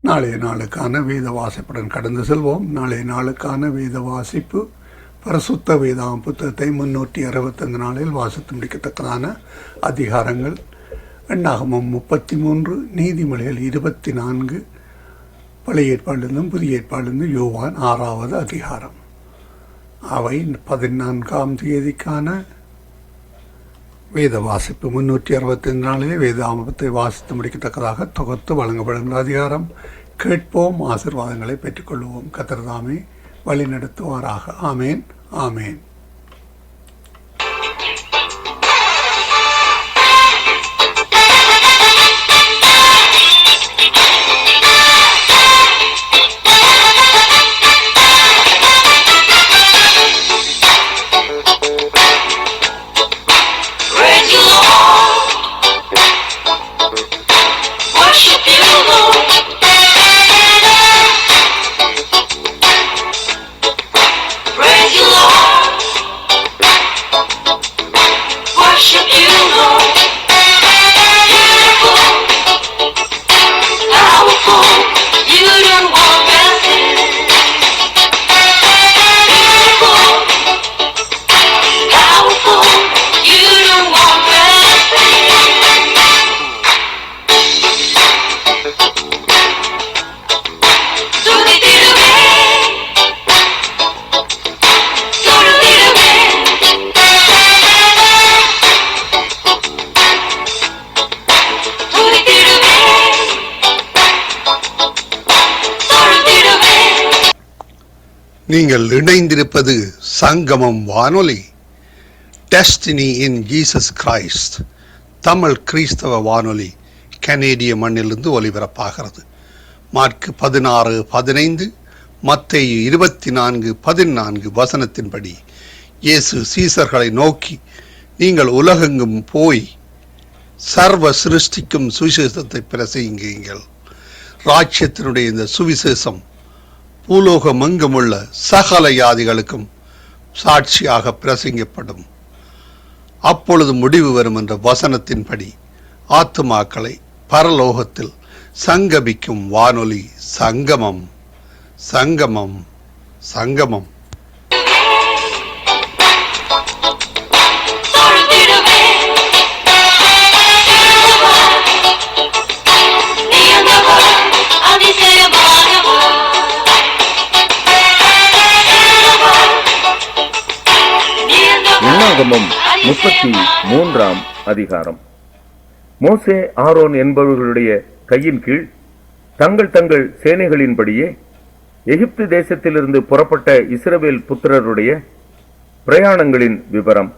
நாளைய நாளுக்கான வேத வாசிப்புடன் கடந்து செல்வோம். நாளைய நாளுக்கான வேத வாசிப்பு பரிசுத்த வேதாகம் புத்தகத்தை 365 நாளில் வாசித்து முடிக்கத்தக்கதான அதிகாரங்கள் எண்ணாகமம் 33, நீதிமொழிகள் 24, பழைய ஏற்பாடிலிருந்தும் புதிய ஏற்பாடிலிருந்து யோவான் 6வது அதிகாரம். அவை 14ஆம் தேதிக்கான வேத வாசிப்பு 365 நாளிலே வேதாகமத்தை வாசித்து முடிக்கத்தக்கதாக தொகுத்து வழங்கப்படுகின்ற அதிகாரம். கேட்போம், ஆசீர்வாதங்களை பெற்றுக்கொள்வோம். கர்த்தர் தாமே வழி நடத்துவாராக. ஆமேன், ஆமேன். நீங்கள் இணைந்திருப்பது சங்கமம் வானொலி, destiny in Jesus Christ, Tamil கிறிஸ்தவ வானொலி, கனேடிய மண்ணிலிருந்து ஒலிபரப்பாகிறது. மார்க் 16:15, மத்தேயு 24:14 வசனத்தின்படி இயேசு சீசர்களை நோக்கி, நீங்கள் உலகெங்கும் போய் சர்வ சிருஷ்டிக்கும் சுவிசேஷத்தை பிரசங்கியுங்கள். ராஜ்யத்தினுடைய இந்த சுவிசேஷம் பூலோகமெங்குமுள்ள சகல யாதிகளுக்கும் சாட்சியாக பிரசங்கப்படும். அப்பொழுது முடிவு வரும் என்ற வசனத்தின்படி ஆத்துமாக்களை பரலோகத்தில் சங்கமிக்கும் வானொலி சங்கமம், சங்கமம், சங்கமம். எண்ணாகமம் 33ஆம் அதிகாரம். மோசே, ஆரோன் என்பவர்களுடைய கையின் கீழ் தங்கள் தங்கள் சேனைகளின்படியே எகிப்து தேசத்திலிருந்து புறப்பட்ட இஸ்ரவேல் புத்திரருடைய பிரயாணங்களின் விவரம்.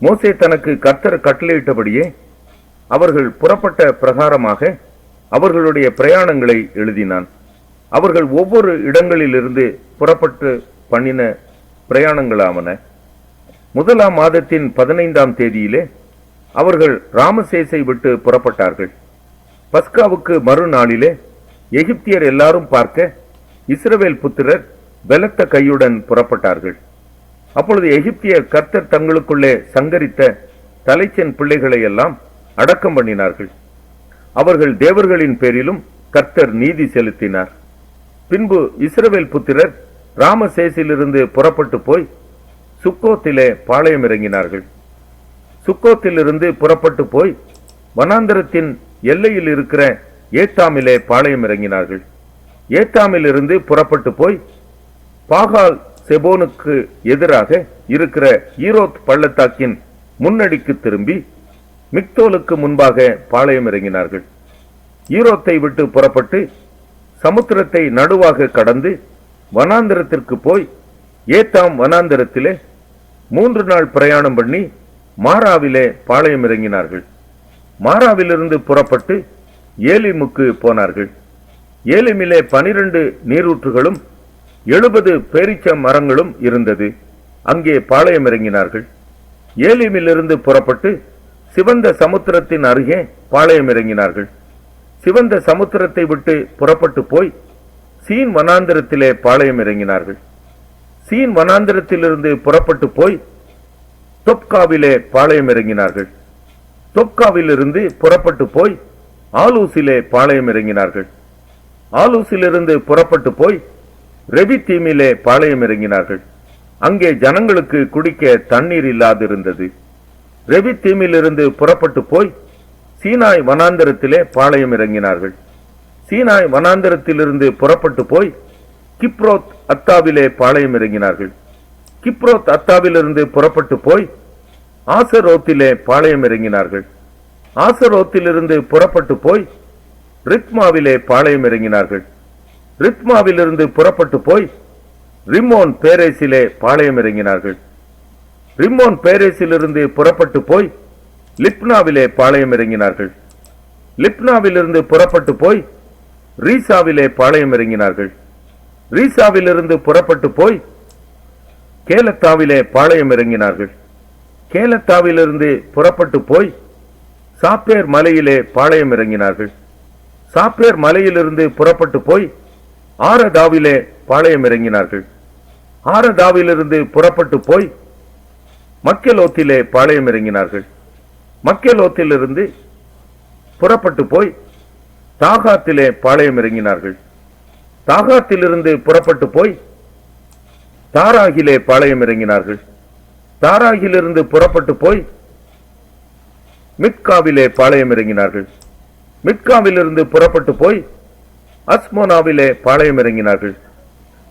மோசே தனக்கு கர்த்தர் கட்டளையிட்டபடியே அவர்கள் புறப்பட்ட பிரகாரமாக அவர்களுடைய பிரயாணங்களை எழுதினான். அவர்கள் ஒவ்வொரு இடங்களிலிருந்து புறப்பட்டு பண்ணின பிரயாணங்களாவன. 1ஆம் மாதத்தின் 15ஆம் தேதியிலே அவர்கள் ராமசேசை விட்டு புறப்பட்டார்கள். பஸ்காவுக்கு மறுநாளிலே எகிப்தியர் எல்லாரும் பார்க்க இஸ்ரவேல் புத்திரர் பலத்த கையுடன் புறப்பட்டார்கள். அப்பொழுது எகிப்தியர் கர்த்தர் தங்களுக்குள்ளே சங்கரித்த தலைச்சன் பிள்ளைகளை எல்லாம் அடக்கம் பண்ணினார்கள். அவர்கள் தேவர்களின் பேரிலும் கர்த்தர் நீதி செலுத்தினார். பின்பு இஸ்ரவேல் புத்திரர் ராமசேசிலிருந்து புறப்பட்டு போய் சுக்கோத்திலே பாளையம் இறங்கினார்கள். சுக்கோத்திலிருந்து புறப்பட்டு போய் வனாந்தரத்தின் எல்லையில் இருக்கிற ஏத்தாமிலே பாளையம் இறங்கினார்கள். ஏத்தாமிலிருந்து புறப்பட்டு போய் பாகால் செபோனுக்கு எதிராக இருக்கிற ஈரோத் பள்ளத்தாக்கின் முன்னடிக்கு திரும்பி மிக்தோலுக்கு முன்பாக பாளையம் இறங்கினார்கள். ஈரோத்தை விட்டு புறப்பட்டு சமுத்திரத்தை நடுவாக கடந்து வனாந்தரத்திற்கு போய் ஏத்தாம் வனாந்தரத்திலே 3 நாள் பிரயாணம் பண்ணி மாராவிலே பாளையம் இறங்கினார்கள். மாராவிலிருந்து புறப்பட்டு ஏலிமுக்கு போனார்கள். ஏலிமிலே 12 நீரூற்றுகளும் 70 பேரீச்ச மரங்களும் இருந்தது. அங்கே பாளையம் இறங்கினார்கள். ஏலிமிலிருந்து புறப்பட்டு சிவந்த சமுத்திரத்தின் அருகே பாளையம் இறங்கினார்கள். சிவந்த சமுத்திரத்தை விட்டு புறப்பட்டு போய் சீன் வனாந்திரத்திலே பாளையம் இறங்கினார்கள். சீன் வனாந்திரத்திலிருந்து புறப்பட்டு போய் தொப்காவிலே பாளையம் இறங்கினார்கள். தொப்காவிலிருந்து புறப்பட்டு போய் ஆலூசிலே பாளையம் இறங்கினார்கள். ஆலூசிலிருந்து புறப்பட்டு போய் ரெபித்தீமிலே பாளையம் இறங்கினார்கள். அங்கே ஜனங்களுக்கு குடிக்க தண்ணீர் இல்லாதிருந்தது. ரெபித்தீமிலிருந்து புறப்பட்டு போய் சீனாய் வனாந்தரத்திலே பாளையம் இறங்கினார்கள். சீனாய் வனாந்தரத்திலிருந்து புறப்பட்டு போய் கிப்ரோத் அத்தாவிலே பாளையம் இறங்கினார்கள். கிப்ரோத் அத்தாவிலிருந்து புறப்பட்டு போய் ஆசரோத்திலே பாளையம் இறங்கினார்கள். ஆசரோத்திலிருந்து புறப்பட்டு போய் ரித்மாவிலே பாளையம் இறங்கினார்கள். ரித்மாவிலிருந்து புறப்பட்டு போய் ரிம்மோன் பேரேசிலே பாளையம் இறங்கினார்கள். ரிம்மோன் பேரேசிலிருந்து புறப்பட்டு போய் லிப்னாவிலே பாளையம் இறங்கினார்கள். லிப்னாவிலிருந்து புறப்பட்டு போய் ரீசாவிலே பாளையம் இறங்கினார்கள். ரீசாவிலிருந்து புறப்பட்டு போய் கேலத்தாவிலே பாளையம் இறங்கினார்கள். கேலத்தாவிலிருந்து புறப்பட்டு போய் சாப்பேர் மலையிலே பாளையம் இறங்கினார்கள். சாப்பேர் மலையிலிருந்து புறப்பட்டு போய் ஆரதாவிலே பாளையம் இறங்கினார்கள். ஆரதாவிலிருந்து புறப்பட்டு போய் மக்கெலோத்திலே பாளையம் இறங்கினார்கள். மக்கெலோத்திலிருந்து புறப்பட்டு போய் தாகாத்திலே பாளையம் இறங்கினார்கள். தாகாத்திலிருந்து புறப்பட்டு போய் தாராகிலே பாளையம் இறங்கினார்கள். தாராகிலிருந்து புறப்பட்டு போய் மித்காவிலே பாளையம் இறங்கினார்கள். மித்காவிலிருந்து புறப்பட்டு போய் அஸ்மோனாவிலே பாளையம் இறங்கினார்கள்.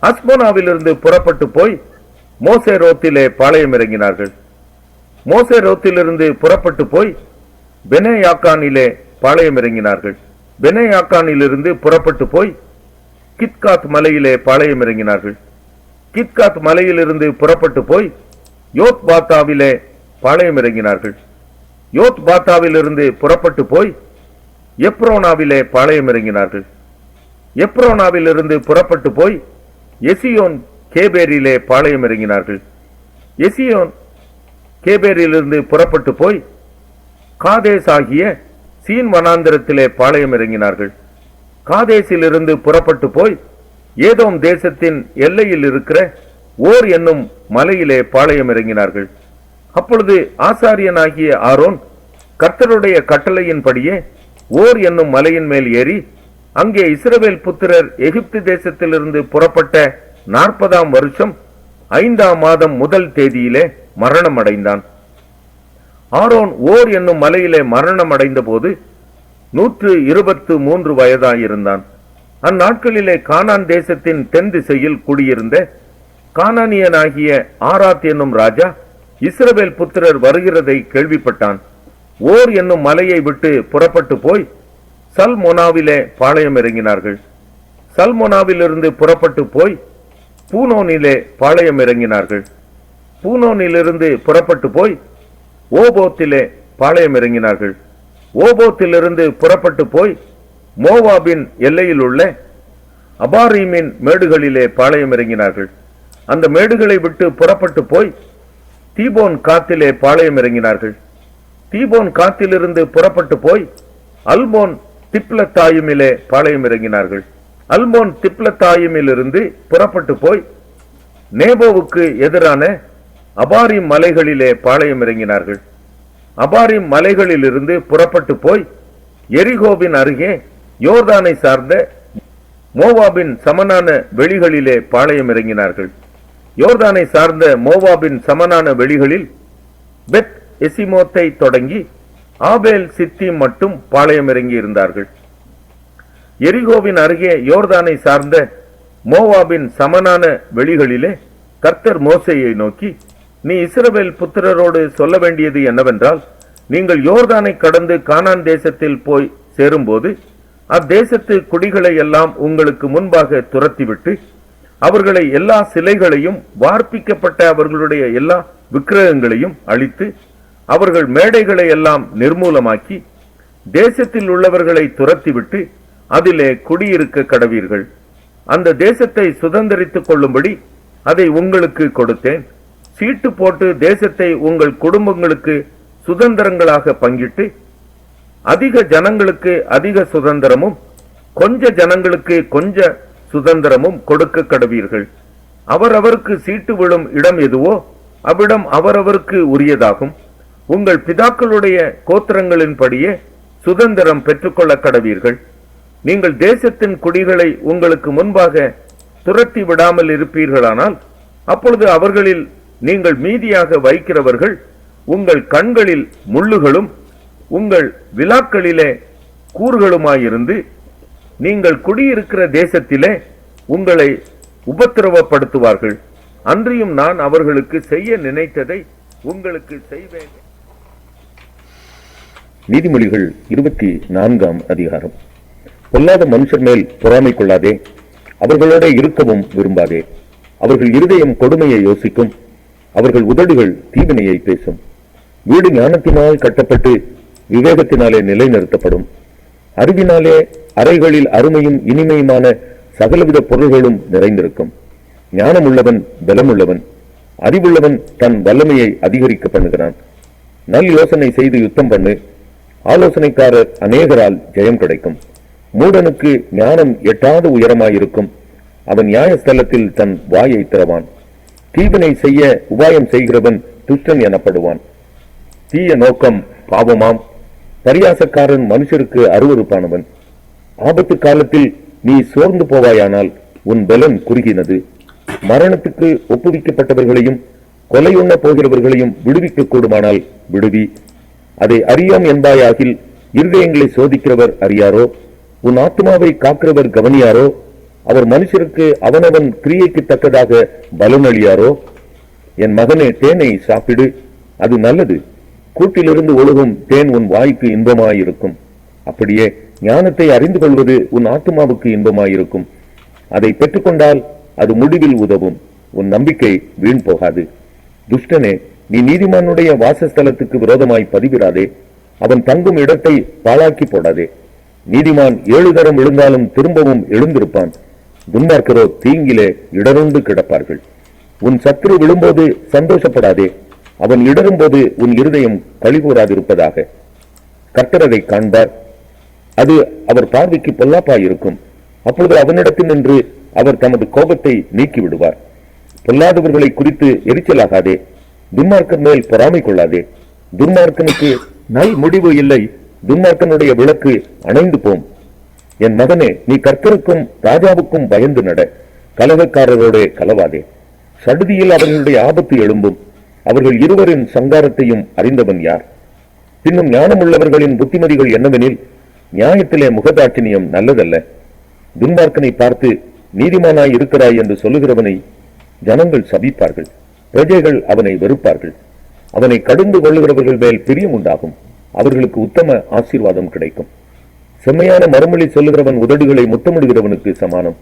அஸ்மோனாவிலிருந்து புறப்பட்டு போய் மோசேரோத்திலே பாளையம் இறங்கினார்கள். மோசேரோத்திலிருந்து புறப்பட்டு போய் பெனேயாக்கானிலே பாளையம் இறங்கினார்கள். பெனேயாக்கானிலிருந்து புறப்பட்டு போய் கித்காத் மலையிலே பாளையம் இறங்கினார்கள். கித்காத் மலையிலிருந்து புறப்பட்டு போய் யோத் பாத்தாவிலே பாளையம் இறங்கினார்கள். யோத் பாத்தாவிலிருந்து புறப்பட்டு போய் எப்ரோனாவிலே பாளையம் இறங்கினார்கள். எப்ரோனாவிலிருந்து புறப்பட்டு போய் எசியோன் கேபேரிலே பாளையம் இறங்கினார்கள். எசியோன் கேபேரிலிருந்து புறப்பட்டு போய் காதேஸ் ஆகிய சீன் வனாந்திரத்திலே பாளையம் இறங்கினார்கள். காதேசிலிருந்து புறப்பட்டு போய் ஏதோம் தேசத்தின் எல்லையில் இருக்கிற ஓர் என்னும் மலையிலே பாளையம் இறங்கினார்கள். அப்பொழுது ஆசாரியனாகிய ஆரோன் கர்த்தருடைய கட்டளையின்படியே ஓர் என்னும் மலையின் மேல் ஏறி அங்கே இஸ்ரவேல் புத்திரர் எகிப்து தேசத்திலிருந்து புறப்பட்ட 40ஆம் வருஷம் 5ஆம் மாதம் முதல் தேதியிலே மரணம் அடைந்தான். ஆரோன் ஓர் என்னும் மலையிலே மரணம் அடைந்த போது 123 வயதாயிருந்தான். அந்நாட்களிலே கானான் தேசத்தின் தென் திசையில் குடியிருந்த கானானியனாகிய ஆராத் என்னும் ராஜா இஸ்ரவேல் புத்திரர் வருகிறதை கேள்விப்பட்டான். ஓர் என்னும் மலையை விட்டு புறப்பட்டு போய் சல்மோனாவிலே பாளையம் இறங்கினார்கள். சல்மோனாவிலிருந்து புறப்பட்டு போய் பூனோனிலே பாளையம் இறங்கினார்கள். பூனோனிலிருந்து புறப்பட்டு போய் ஓபோத்திலே பாளையம் இறங்கினார்கள். ஓபோத்திலிருந்து புறப்பட்டு போய் மோவாபின் எல்லையில் உள்ள அபாரீமின் மேடுகளிலே பாளையம் இறங்கினார்கள். அந்த மேடுகளை விட்டு புறப்பட்டு போய் தீபோன் காத்திலே பாளையம் இறங்கினார்கள். தீபோன் காத்திலிருந்து புறப்பட்டு போய் அல்மோன் திப்லத்தாயுமிலே பாளையம் இறங்கினார்கள். அல்மோன் திப்லத்தாயுமிலிருந்து புறப்பட்டு போய் நேபோவுக்கு எதிரான அபாரிம் மலைகளிலே பாளையம் இறங்கினார்கள். அபாரிம் மலைகளிலிருந்து புறப்பட்டு போய் எரிகோவின் அருகே யோர்தானை சார்ந்த மோவாபின் சமனான வெளிகளிலே பாளையம் இறங்கினார்கள். யோர்தானை சார்ந்த மோவாபின் சமனான வெளிகளில் பெத் எசிமோத்தை தொடங்கி ஆபேல் சித்தீம் மட்டும் பாளையம் இறங்கி இருந்தார்கள். எரிகோவின் அருகே யோர்தானை சார்ந்த மோவாபின் சமனான வெளிகளிலே கர்த்தர் மோசேயை நோக்கி, நீ இஸ்ரவேல் புத்திரரோடு சொல்ல வேண்டியது என்னவென்றால், நீங்கள் யோர்தானை கடந்து கானான் தேசத்தில் போய் சேரும்போது அத்தேசத்து குடிகளை எல்லாம் உங்களுக்கு முன்பாக துரத்திவிட்டு அவர்களை எல்லா சிலைகளையும் வார்ப்பிக்கப்பட்ட அவர்களுடைய எல்லா விக்கிரகங்களையும் அழித்து அவர்கள் மேடைகளை எல்லாம் நிர்மூலமாக்கி தேசத்தில் உள்ளவர்களை துரத்திவிட்டு அதிலே குடியிருக்க கடவீர்கள். அந்த தேசத்தை சுதந்தரித்துக் கொள்ளும்படி அதை உங்களுக்கு கொடுத்தேன். சீட்டு போட்டு தேசத்தை உங்கள் குடும்பங்களுக்கு சுதந்திரங்களாக பங்கிட்டு அதிக ஜனங்களுக்கு அதிக சுதந்திரமும் கொஞ்ச ஜனங்களுக்கு கொஞ்ச சுதந்திரமும் கொடுக்க கடவீர்கள். அவரவருக்கு சீட்டு விழும் இடம் எதுவோ அவ்விடம் அவரவருக்கு உரியதாகும். உங்கள் பிதாக்களுடைய கோத்திரங்களின்படியே சுதந்திரம் பெற்றுக்கொள்ள கடவீர்கள். நீங்கள் தேசத்தின் குடிகளை உங்களுக்கு முன்பாக துரத்தி விடாமல் இருப்பீர்களானால், அப்பொழுது அவர்களில் நீங்கள் மீதியாக வைக்கிறவர்கள் உங்கள் கண்களில் முள்ளுகளும் உங்கள் விலாக்களிலே கூறுகளுமாயிருந்து, நீங்கள் குடியிருக்கிற தேசத்திலே உங்களை உபத்திரவப்படுத்துவார்கள். அன்றியும் நான் அவர்களுக்கு செய்ய நினைத்ததை உங்களுக்கு செய்வேன். நீதிமொழிகள் 24ஆம் அதிகாரம். பொல்லாத மனுஷர் மேல் பொறாமை கொள்ளாதே, அவர்களோட இருக்கவும் விரும்பாதே. அவர்கள் இருதயம் கொடுமையை யோசிக்கும், அவர்கள் உதடுகள் தீவினையை பேசும். வீடு ஞானத்தினால் கட்டப்பட்டு விவேகத்தினாலே நிலைநிறுத்தப்படும். அறிவினாலே அறைகளில் அருமையும் இனிமையுமான சகலவித பொருள்களும் நிறைந்திருக்கும். ஞானமுள்ளவன் பலமுள்ளவன், அறிவுள்ளவன் தன் வல்லமையை அதிகரிக்க பண்ணுகிறான். நல் யோசனை செய்து யுத்தம் பண்ணு, ஆலோசனைக்காரர் அநேகரால் ஜெயம் கிடைக்கும். மூடனுக்கு ஞானம் எட்டாத உயரமாயிருக்கும், அவன் நியாயஸ்தலத்தில் தன் வாயை திறவான். தீவினை செய்ய உபாயம் செய்கிறவன் துஷ்டன் எனப்படுவான். தீய நோக்கம் பாவமாம், பரியாசக்காரன் மனுஷருக்கு அருவருப்பானவன். ஆபத்து காலத்தில் நீ சோர்ந்து போவாயானால் உன் பலன் குறுகினது. மரணத்துக்கு ஒப்புவிக்கப்பட்டவர்களையும் கொலையுண்ண போகிறவர்களையும் விடுவிக்க கூடுமானால் விடுவி. அதை அறியோம் என்பாயாகில் இருதயங்களை சோதிக்கிறவர் அறியாரோ? உன் ஆத்மாவை காக்கிறவர் கவனியாரோ? அவர் மனுஷருக்கு அவனவன் கிரியைக்கு தக்கதாக பலனளியாரோ? என் மகனே, தேனை சாப்பிடு, அது நல்லது. கூட்டிலிருந்து ஒழுகும் தேன் உன் வாய்க்கு இன்பமாயிருக்கும். அப்படியே ஞானத்தை அறிந்து கொள்வது உன் ஆத்மாவுக்கு இன்பமாயிருக்கும். அதை பெற்றுக்கொண்டால் அது முடிவில் உதவும். உன் நம்பிக்கை வீண் போகாது. துஷ்டனே, நீ நீதிமானுடைய வாசஸ்தலத்துக்கு விரோதமாய் பதிவிடாதே. அவன் தங்கும் இடத்தை பாழாக்கி போடாதே. நீதிமான் 7 தரம் விழுந்தாலும் திரும்பவும் எழுந்திருப்பான். துன்மார்க்கரோ தீங்கிலே இடருண்டு கிடப்பார்கள். உன் சத்துரு விழும்போது சந்தோஷப்படாதே, அவன் இடரும் போது உன் இருதயம் கழிகூறாதிருப்பதாக. கர்த்தர் அதை காண்பார், அது அவர் பார்வைக்கு பொல்லாப்பாயிருக்கும். அப்பொழுது அவனிடத்தில் நின்று அவர் தமது கோபத்தை நீக்கி விடுவார். பொல்லாதவர்களை குறித்து எரிச்சலாகாதே, துன்மார்க்கன் மேல் பொறாமை கொள்ளாதே. துன்மார்க்கனுக்கு நல் முடிவு இல்லை, துன்மார்க்கனுடைய விளக்கு அணைந்து போம். என் மகனே, நீ கர்த்தருக்கும் ராஜாவுக்கும் பயந்து நட, கலகக்காரரோட கலவாதே. சடுதியில் அவர்களுடைய ஆபத்து எழும்பும், அவர்கள் இருவரின் சங்காரத்தையும் அறிந்தவன் யார்? பின்னும் ஞானமுள்ளவர்களின் புத்திமதிகள் என்னவெனில், நியாயத்திலே முகதாட்சிணியம் நல்லதல்ல. துன்மார்க்கனை பார்த்து நீதிமானாய் இருக்கிறாய் என்று சொல்லுகிறவனை ஜனங்கள் சபிப்பார்கள், பிரஜைகள் அவனை வெறுப்பார்கள். அவனை கடிந்து கொள்ளுகிறவர்கள் மேல் பிரியம் உண்டாகும், அவர்களுக்கு உத்தம ஆசீர்வாதம் கிடைக்கும். செம்மையான மறுமொழி சொல்லுகிறவன் உதடுகளை முத்தமிடுகிறவனுக்கு சமானம்.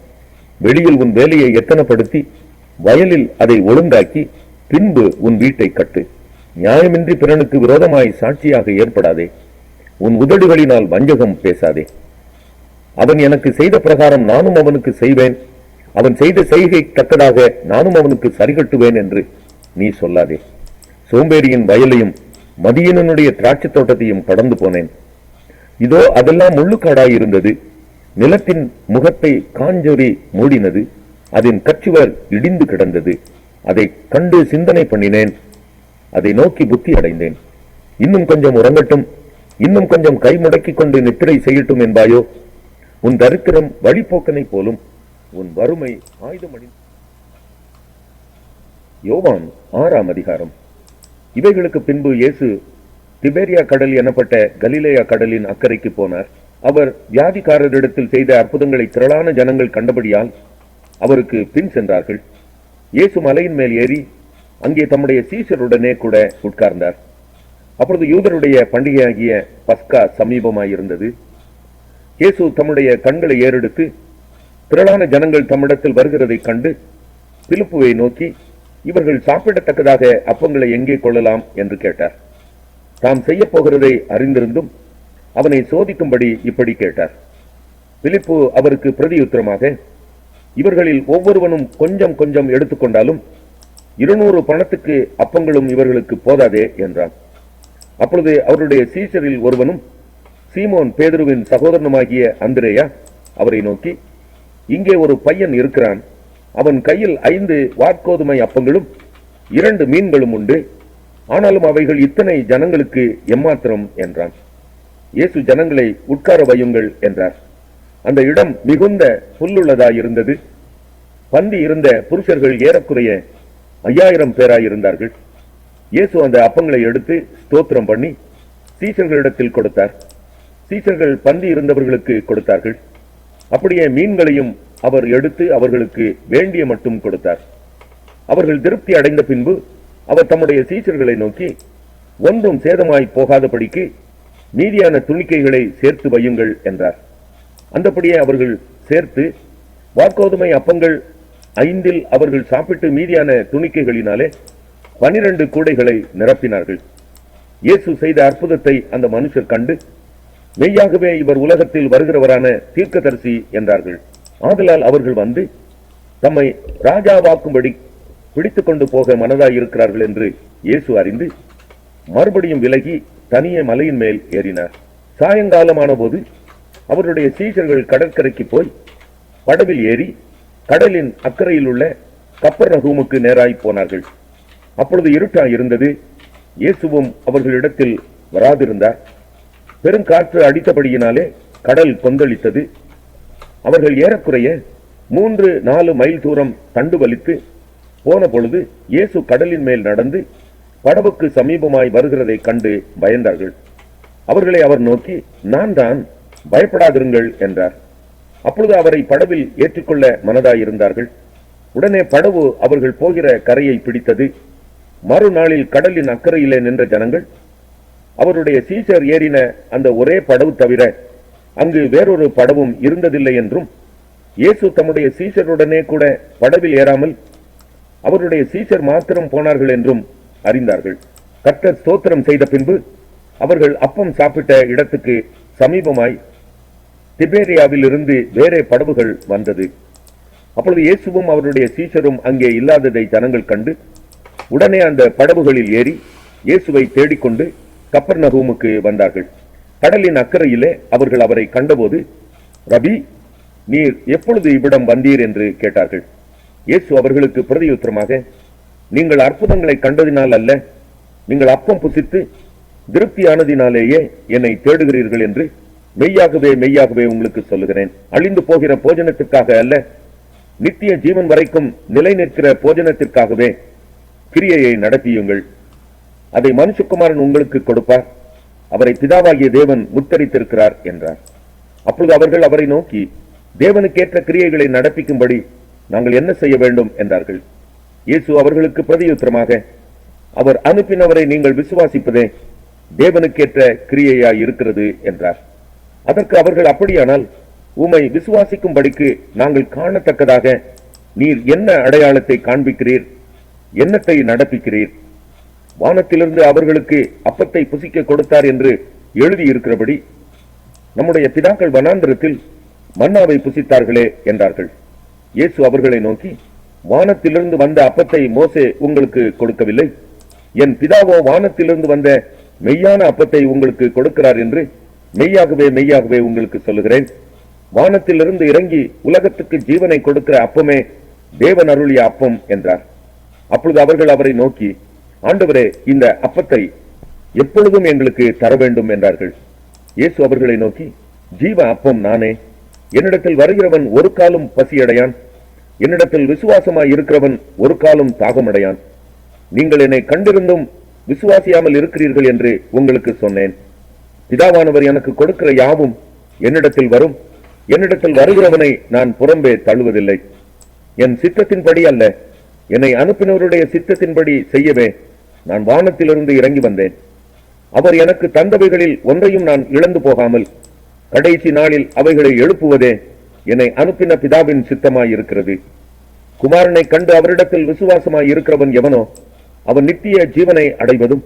வெளியில் உன் வேலையை எத்தனப்படுத்தி வயலில் அதை ஒழுங்காக்கி பின்பு உன் வீட்டை கட்டு. நியாயமின்றி பிறனுக்கு விரோதமாய் சாட்சியாக ஏற்படாதே. உன் உதடுகளினால் வஞ்சகம் பேசாதே. அவன் எனக்கு செய்த பிரகாரம் நானும் அவனுக்கு செய்வேன், அவன் செய்த செய்கை தக்கதாக நானும் அவனுக்கு சரிகட்டுவேன் என்று நீ சொல்லாதே. சோம்பேறியின் வயலையும் மதியனுடைய திராட்சை தோட்டத்தையும் கடந்து போனேன். இதோ அதெல்லாம் முள்ளுக்காடாயிருந்தது. நிலத்தின் முகத்தை காஞ்சொறி மூடினது, அதன் கச்சுவர் இடிந்து கிடந்தது. அதை கண்டு சிந்தனை பண்ணினேன், அதை நோக்கி புத்தி அடைந்தேன். இன்னும் கொஞ்சம் உறங்கட்டும், இன்னும் கொஞ்சம் கை முடக்கிக் கொண்டு நித்திரை செய்யட்டும் என்பாயோ? உன் தரித்திரம் வழிபோக்கனை போலும், உன் வறுமை ஆயுதமணி. யோவான் 6ஆம் அதிகாரம். இவைகளுக்கு பின்பு இயேசு திபேரியா கடல் எனப்பட்ட கலிலேயா கடலின் அக்கறைக்கு போனார். அவர் வியாதிக்காரரிடத்தில் செய்த அற்புதங்களை திரளான ஜனங்கள் கண்டபடியால் அவருக்கு பின் சென்றார்கள். இயேசு மலையின் மேல் ஏறி அங்கே தம்முடைய சீஷருடனே கூட உட்கார்ந்தார். அப்பொழுது யூதருடைய பண்டிகையாகிய பஸ்கா சமீபமாயிருந்தது. இயேசு தம்முடைய கண்களை ஏறெடுத்து திரளான ஜனங்கள் தம்மிடத்தில் வருகிறதை கண்டு பிலிப்புவை நோக்கி, இவர்கள் சாப்பிடத்தக்கதாக அப்பங்களை எங்கே கொள்ளலாம் என்று கேட்டார். தாம் செய்ய போகிறதை அறிந்திருந்தும் அவனை சோதிக்கும்படி இப்படி கேட்டார். பிலிப்பு அவருக்கு பிரதியுத்தரமாக, இவர்களில் ஒவ்வொருவனும் கொஞ்சம் கொஞ்சம் எடுத்துக்கொண்டாலும் 200 பணத்துக்கு அப்பங்களும் இவர்களுக்கு போதாதே என்றான். அப்பொழுது அவருடைய சீஷரில் ஒருவனும் சீமோன் பேதுருவின் சகோதரனுமாகிய அந்திரேயா அவரை நோக்கி, இங்கே ஒரு பையன் இருக்கிறான், அவன் கையில் 5 வாற்கோதுமை அப்பங்களும் 2 மீன்களும் உண்டு, ஆனாலும் அவைகள் இத்தனை ஜனங்களுக்கு எம்மாத்திரம் என்றான். இயேசு ஜனங்களை உட்கார வையுங்கள் என்றார். அந்த இடம் மிகுந்த புல்லுள்ளதாயிருந்தது. பந்தி இருந்த புருஷர்கள் ஏறக்குறைய 5000 பேராயிருந்தார்கள். இயேசு அந்த அப்பங்களை எடுத்து ஸ்தோத்திரம் பண்ணி சீஷர்களிடத்தில் கொடுத்தார். சீஷர்கள் பந்தி இருந்தவர்களுக்கு கொடுத்தார்கள். அப்படியே மீன்களையும் அவர் எடுத்து அவர்களுக்கு வேண்டிய மட்டும் கொடுத்தார். அவர்கள் திருப்தி அடைந்த பின்பு அவர் தம்முடைய சீஷர்களை நோக்கி, ஒன்றும் சேதமாய் போகாதபடிக்கு மீதியான துணிக்கைகளை சேர்த்து வையுங்கள் என்றார். அந்தபடியே அவர்கள் சேர்த்து வாற்கோதுமை அப்பங்கள் 5 அவர்கள் சாப்பிட்டு மீதியான துணிக்கைகளினாலே 12 கூடைகளை நிரப்பினார்கள். இயேசு செய்த அற்புதத்தை அந்த மனுஷர் கண்டு, மெய்யாகவே இவர் உலகத்தில் வருகிறவரான தீர்க்கதரிசி என்றார்கள். ஆதலால் அவர்கள் வந்து தம்மை ராஜாவாக்கும்படி பிடித்துக் கொண்டு போக மனதாயிருக்கிறார்கள் என்று இயேசு அறிந்து மறுபடியும் விலகி தனியே மலையின் மேல் ஏறினார். சாயங்காலமான போது அவருடைய சீஷர்கள் கடற்கரைக்கு போய் படவில் ஏறி கடலின் அக்கறையில் உள்ள கப்பர்நகூமுக்கு நேராய் போனார்கள். அப்பொழுது இருட்டாயிருந்தது. இயேசுவும் அவர்களிடத்தில் வராதிருந்தார். பெருங்காற்று அடித்தபடியினாலே கடல் கொந்தளித்தது. அவர்கள் ஏறக்குறைய 3-4 மைல் தூரம் தண்டு வலித்து போன பொழுது இயேசு கடலின் மேல் நடந்து படவுக்கு சமீபமாய் வருகிறதை கண்டு பயந்தார்கள். அவர்களை அவர் நோக்கி, நான் தான், பயப்படாதிருங்கள் என்றார். அப்பொழுது அவரை படவில் ஏற்றுக்கொள்ள மனதாயிருந்தார்கள். உடனே படவு அவர்கள் போகிற கரையை பிடித்தது. மறுநாளில் கடலின் அக்கறையிலே நின்ற ஜனங்கள் அவருடைய சீஷர் ஏறின அந்த ஒரே படவு தவிர அங்கு வேறொரு படவும் இருந்ததில்லை என்றும், இயேசு தம்முடைய சீஷருடனே கூட படவில் ஏறாமல் அவருடைய சீஷர் மாத்திரம் போனார்கள் என்றும் அறிந்தார்கள். கர்த்தர் ஸ்தோத்திரம் செய்த பின்பு அவர்கள் அப்பம் சாப்பிட்ட இடத்துக்கு சமீபமாய் திபேரியாவில் இருந்து வேறே படவுகள் வந்தது. அப்பொழுது இயேசுவும் அவருடைய சீஷரும் அங்கே இல்லாததை ஜனங்கள் கண்டு உடனே அந்த படவுகளில் ஏறி இயேசுவை தேடிக்கொண்டு கப்பர்நகூமுக்கு வந்தார்கள். கடலின் அக்கறையிலே அவர்கள் அவரை கண்டபோது, ரபி, நீர் எப்பொழுது இவ்விடம் வந்தீர் என்று கேட்டார்கள். இயேசு அவர்களுக்கு பிரதியுத்தரமாக, நீங்கள் அற்புதங்களை கண்டதினால் அல்ல, நீங்கள் அப்பம் புசித்து திருப்தியானதினாலேயே என்னை தேடுகிறீர்கள் என்று மெய்யாகவே மெய்யாகவே உங்களுக்கு சொல்லுகிறேன். அழிந்து போகிற போஜனத்திற்காக அல்ல, நித்திய ஜீவன் வரைக்கும் நிலை நிற்கிற போஜனத்திற்காகவே கிரியையை நடத்தியுங்கள். அதை மனுஷகுமாரன் உங்களுக்கு கொடுப்பார். அவரை பிதாவாகிய தேவன் முத்தரித்திருக்கிறார் என்றார். அப்பொழுது அவர்கள் அவரை நோக்கி, தேவனுக்கேற்ற கிரியைகளை நடப்பிக்கும்படி நாங்கள் என்ன செய்ய வேண்டும் என்றார்கள். இயேசு அவர்களுக்கு பிரதியுத்தரமாக, அவர் அனுப்பினவரை நீங்கள் விசுவாசிப்பதே தேவனுக்கேற்ற கிரியையாய் இருக்கிறது என்றார். அதற்கு அவர்கள், அப்படியானால் உம்மை விசுவாசிக்கும்படிக்கு நாங்கள் காணத்தக்கதாக நீர் என்ன அடையாளத்தை காண்பிக்கிறீர், என்னத்தை நடப்பிக்கிறீர்? வானத்திலிருந்து அவர்களுக்கு அப்பத்தை புசிக்க கொடுத்தார் என்று எழுதியிருக்கிறபடி நம்முடைய பிதாக்கள் வனாந்திரத்தில் மன்னாவை புசித்தார்களே என்றார்கள். இயேசு அவர்களை நோக்கி, வானத்திலிருந்து வந்த அப்பத்தை மோசே உங்களுக்கு கொடுக்கவில்லை, என் பிதாவோ வானத்திலிருந்து வந்த மெய்யான அப்பத்தை உங்களுக்கு கொடுக்கிறார் என்று மெய்யாகவே மெய்யாகவே உங்களுக்கு சொல்லுகிறேன். வானத்திலிருந்து இறங்கி உலகத்துக்கு ஜீவனை கொடுக்கிற அப்பமே தேவன் அருளிய அப்பம் என்றார். அப்பொழுது அவர்கள் அவரை நோக்கி, ஆண்டவரே, இந்த அப்பத்தை எப்பொழுதும் எங்களுக்கு தர வேண்டும் என்றார்கள். இயேசு அவர்களை நோக்கி, ஜீவ அப்பம் நானே. என்னிடத்தில் வருகிறவன் ஒரு காலும் பசியடையான், என்னிடத்தில் விசுவாசமாய் இருக்கிறவன் ஒரு காலும் தாகமடையான். நீங்கள் என்னை கண்டிருந்தும் விசுவாசியாமல் இருக்கிறீர்கள் என்று உங்களுக்கு சொன்னேன். பிதாவானவர் எனக்கு கொடுக்கிற யாவும் என்னிடத்தில் வரும், என்னிடத்தில் வருகிறவனை நான் புறம்பே தள்ளுவதில்லை. என் சித்தத்தின்படி அல்ல, என்னை அனுப்பினவருடைய சித்தத்தின்படி செய்யவே நான் வானத்திலிருந்து இறங்கி வந்தேன். அவர் எனக்கு தந்தவைகளில் ஒன்றையும் நான் இழந்து போகாமல் கடைசி நாளில் அவைகளை எழுப்புவதே என்னை அனுப்பின பிதாவின் சித்தமாயிருக்கிறது. குமாரனை கண்டு அவரிடத்தில் விசுவாசமாய் இருக்கிறவன் எவனோ அவன் நித்திய ஜீவனை அடைவதும்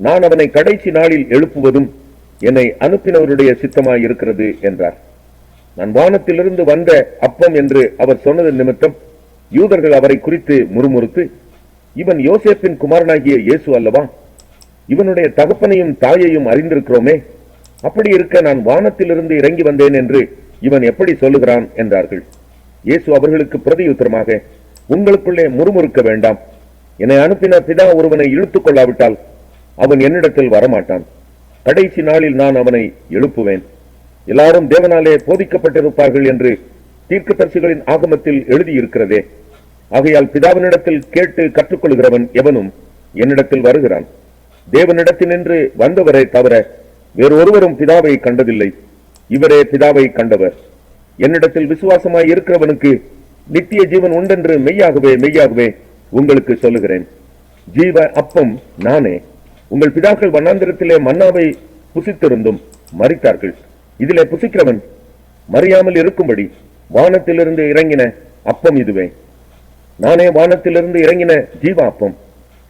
நான் அவனை கடைசி நாளில் எழுப்புவதும் என்னை அனுப்பினவருடைய சித்தமாயிருக்கிறது என்றார். நான் வானத்திலிருந்து வந்த அப்பம் என்று அவர் சொன்னது நிமித்தம் யூதர்கள் அவரை குறித்து முறுமுறுத்து, இவன் யோசேப்பின் குமாரனாகிய இயேசு அல்லவா? இவனுடைய தகப்பனையும் தாயையும் அறிந்திருக்கிறோமே. அப்படி இருக்க நான் வானத்திலிருந்து இறங்கி வந்தேன் என்று இவன் எப்படி சொல்லுகிறான் என்றார்கள். இயேசு அவர்களுக்கு பிரதியுத்தரமாக, உங்களுக்குள்ளே முறுமுறுக்க வேண்டாம். என்னை அனுப்பின பிதா ஒருவனை இழுத்துக் கொள்ளாவிட்டால் அவன் என்னிடத்தில் வரமாட்டான். கடைசி நாளில் நான் அவனை எழுப்புவேன். எல்லாரும் தேவனாலே போதிக்கப்பட்டிருப்பார்கள் என்று தீர்க்கதரிசிகளின் ஆகமத்தில் எழுதியிருக்கிறதே. ஆகையால் பிதாவினிடத்தில் கேட்டு கற்றுக்கொள்கிறவன் எவனும் என்னிடத்தில் வருகிறான். தேவனிடத்தினின்று வந்தவரை தவிர வேறொருவரும் பிதாவை கண்டதில்லை. இவரே பிதாவை கண்டவர். என்னிடத்தில் விசுவாசமாய் இருக்கிறவனுக்கு நித்திய ஜீவன் உண்டென்று மெய்யாகவே மெய்யாகவே உங்களுக்கு சொல்லுகிறேன். ஜீவ அப்பம் நானே. உங்கள் பிதாக்கள் வண்ணாந்திரத்திலே மன்னாவை புசித்திருந்தும் மரித்தார்கள். இதிலே புசிக்கிறவன் மறியாமல் இருக்கும்படி வானத்திலிருந்து இறங்கின அப்பம் இதுவே. நானே வானத்திலிருந்து இறங்கின ஜீவ அப்பம்.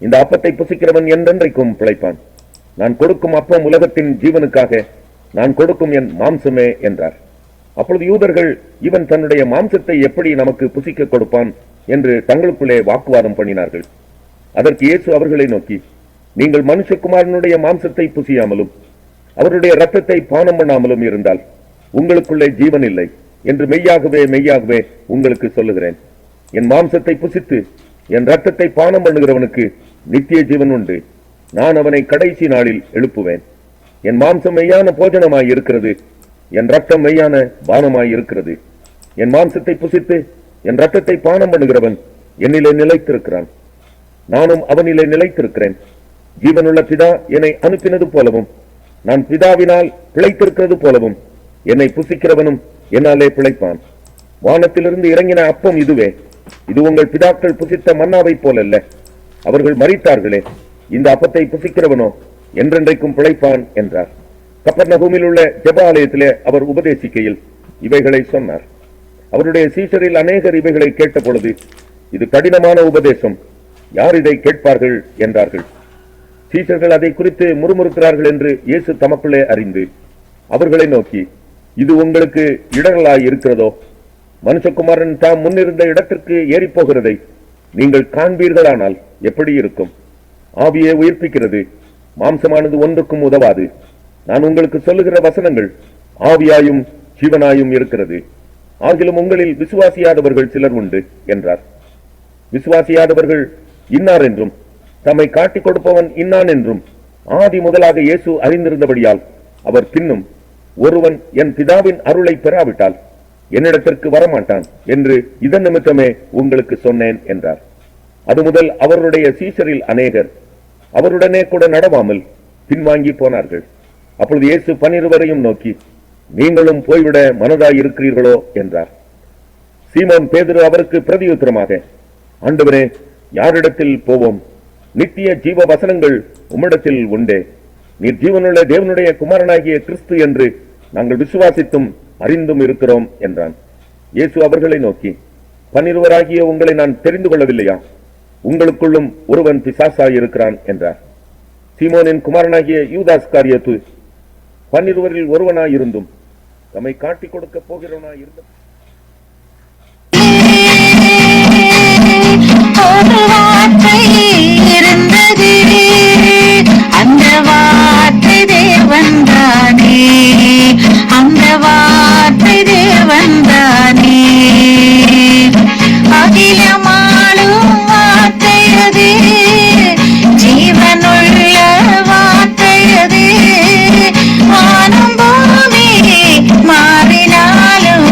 இந்த அப்பத்தை புசிக்கிறவன் என்றென்றைக்கும் பிழைப்பான். நான் கொடுக்கும் அப்பம் உலகத்தின் ஜீவனுக்காக நான் கொடுக்கும் என் மாம்சமே என்றார். அப்பொழுது யூதர்கள், இவன் தன்னுடைய மாம்சத்தை எப்படி நமக்கு புசிக்க கொடுப்பான் என்று தங்களுக்குள்ளே வாக்குவாதம் பண்ணினார்கள். அதற்கு இயேசு அவர்களை நோக்கி, நீங்கள் மனுஷகுமாரனுடைய மாம்சத்தை புசியாமலும் அவருடைய இரத்தத்தை பானம் பண்ணாமலும் இருந்தால் உங்களுக்குள்ளே ஜீவன் இல்லை என்று மெய்யாகவே மெய்யாகவே உங்களுக்கு சொல்லுகிறேன். என் மாம்சத்தை புசித்து என் இரத்தத்தை பானம் பண்ணுகிறவனுக்கு நித்திய ஜீவன் உண்டு. நான் அவனை கடைசி நாளில் எழுப்புவேன். என் மாம்சம் மெய்யான போஜனமாய் இருக்கிறது, என் இரத்தம் மெய்யான பானமாய் இருக்கிறது. என் மாம்சத்தை புசித்து என் இரத்தத்தை பானம் பண்ணுகிறவன் என்னிலே நிலைத்திருக்கிறான், நானும் அவனிலே நிலைத்திருக்கிறேன். ஜீவனுள்ள பிதா என்னை அனுப்பினது போலவும் நான் பிதாவினால் பிழைத்திருக்கிறது போலவும் என்னை புசிக்கிறவனும் என்னாலே பிழைப்பான். வானத்திலிருந்து இறங்கின அப்பம் இதுவே. இது உங்கள் பிதாக்கள் புசித்த மன்னாவை போலல்ல. அவர்கள் மரித்தார்களே. இந்த அப்பத்தை புசிக்கிறவனோ என்றென்றைக்கும் பிழைப்பான் என்றார். கப்பர்நகூமில் உள்ள ஜெப ஆலயத்திலே அவர் உபதேசிக்கையில் இவைகளை சொன்னார். அவருடைய சீஷரில் அநேகர் இவைகளை கேட்ட பொழுது, இது கடினமான உபதேசம், யார் இதை கேட்பார்கள் என்றார்கள். சீஷர்கள் அதை குறித்து முறுமுறுக்கிறார்கள் என்று இயேசு தமக்குள்ளே அறிந்து அவர்களை நோக்கி, இது உங்களுக்கு இடரலாய் இருக்கிறதோ? மனுஷகுமாரன் தாம் முன்னிருந்த இடத்திற்கு ஏறி போகிறதை நீங்கள் காண்பீர்களானால் எப்படி இருக்கும்? ஆவியை உயிர்ப்பிக்கிறது, மாம்சமானது ஒன்றுக்கும் உதவாது. நான் உங்களுக்கு சொல்லுகிற வசனங்கள் ஆவியாயும் ஜீவனாயும் இருக்கிறது. ஆகிலும் உங்களில் விசுவாசியாதவர்கள் சிலர் உண்டு என்றார். விசுவாசியாதவர்கள் இன்னார் என்றும் தம்மை காட்டிக் கொடுப்பவன் இன்னான் என்றும் ஆதி முதலாக இயேசு அறிந்திருந்தபடியால் அவர் பின்னும், ஒருவன் என் பிதாவின் அருளை பெறாவிட்டால் என்னிடத்திற்கு வரமாட்டான் என்று இதன் நிமித்தமே உங்களுக்கு சொன்னேன் என்றார். அது முதல் அவருடைய சீஷரில் அநேகர் அவருடனே கூட நடவாமல் பின்வாங்கி போனார்கள். அப்பொழுது இயேசு 12 நோக்கி, நீங்களும் போய்விட மனதாய் இருக்கிறீர்களோ என்றார். சீமோன் பேதுரு அவருக்கு பிரதியுத்தரமாக, ஆண்டவரே, யாரிடத்தில் போவோம்? நித்திய ஜீவ வசனங்கள் உம்மிடத்தில் உண்டே. நீர் ஜீவனுள்ள தேவனுடைய குமாரனாகிய கிறிஸ்து என்று நாங்கள் விசுவாசித்தும் அறிந்தும் இருக்கிறோம் என்றான். இயேசு அவர்களை நோக்கி, 12 உங்களை நான் தெரிந்து கொள்ளவில்லையா? உங்களுக்குள்ளும் ஒருவன் பிசாசாய் இருக்கிறான் என்றார். சீமோனின் குமாரனாகிய யூதாஸ்காரியத்து 12 ஒருவனாயிருந்தும் தம்மை காட்டிக் கொடுக்க போகிறவனாயிருந்தும் அந்த வார்த்தை தேவன்தானே, அந்த வார்த்தை தேவன்தானே. அகிலமாளும் வார்த்தையது, ஜீவனுள்ள வார்த்தையது. வானம் பூமி மாறினாலும்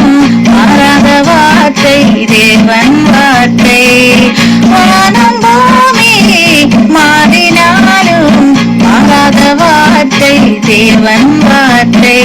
மாறாத வார்த்தை தேவன் வார்த்தை. வானம் பூமி மாறினாலும் மாறாத வார்த்தை தேவன் வார்த்தை.